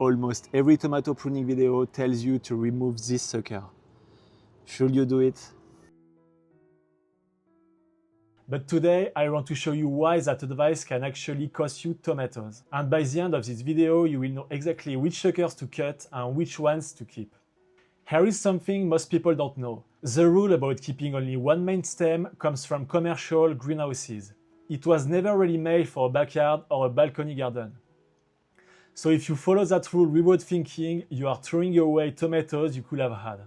Almost every tomato pruning video tells you to remove this sucker. Should you do it? But today I want to show you why that advice can actually cost you tomatoes. And by the end of this video, you will know exactly which suckers to cut and which ones to keep. Here is something most people don't know. The rule about keeping only one main stem comes from commercial greenhouses. It was never really made for a backyard or a balcony garden. So if you follow that rule without thinking, you are throwing away tomatoes you could have had.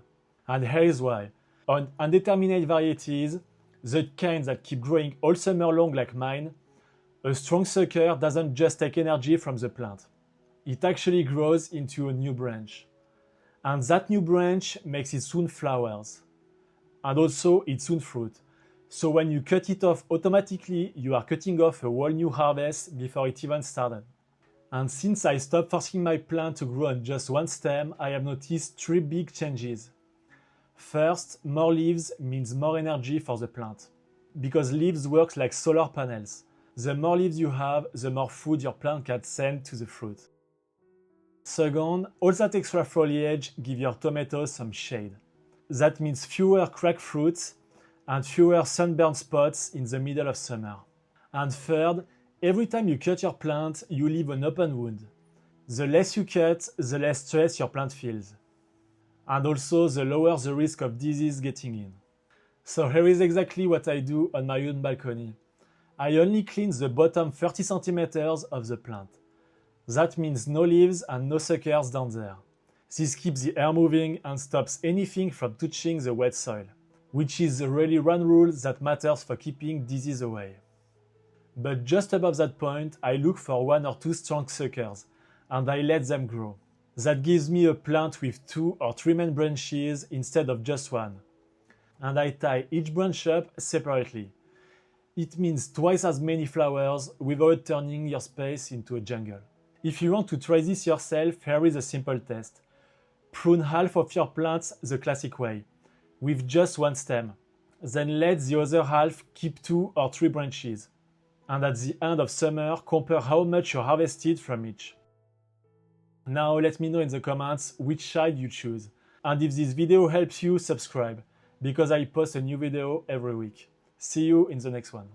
And here is why. On indeterminate varieties, the kinds that keep growing all summer long like mine, a strong sucker doesn't just take energy from the plant. It actually grows into a new branch. And that new branch makes its own flowers. And also its own fruit. So when you cut it off automatically, you are cutting off a whole new harvest before it even started. And since I stopped forcing my plant to grow on just one stem, I have noticed three big changes. First, more leaves means more energy for the plant. Because leaves work like solar panels. The more leaves you have, the more food your plant can send to the fruit. Second, all that extra foliage gives your tomatoes some shade. That means fewer cracked fruits and fewer sunburned spots in the middle of summer. And third, every time you cut your plant, you leave an open wound. The less you cut, the less stress your plant feels. And also the lower the risk of disease getting in. So here is exactly what I do on my own balcony. I only clean the bottom 30 centimeters of the plant. That means no leaves and no suckers down there. This keeps the air moving and stops anything from touching the wet soil, which is the really one rule that matters for keeping disease away. But just above that point, I look for one or two strong suckers, and I let them grow. That gives me a plant with 2 or 3 main branches instead of just one. And I tie each branch up separately. It means twice as many flowers without turning your space into a jungle. If you want to try this yourself, here is a simple test. Prune half of your plants the classic way, with just one stem. Then let the other half keep 2 or 3 branches. And at the end of summer, compare how much you harvested from each. Now let me know in the comments which side you choose. And if this video helps you, subscribe, because I post a new video every week. See you in the next one.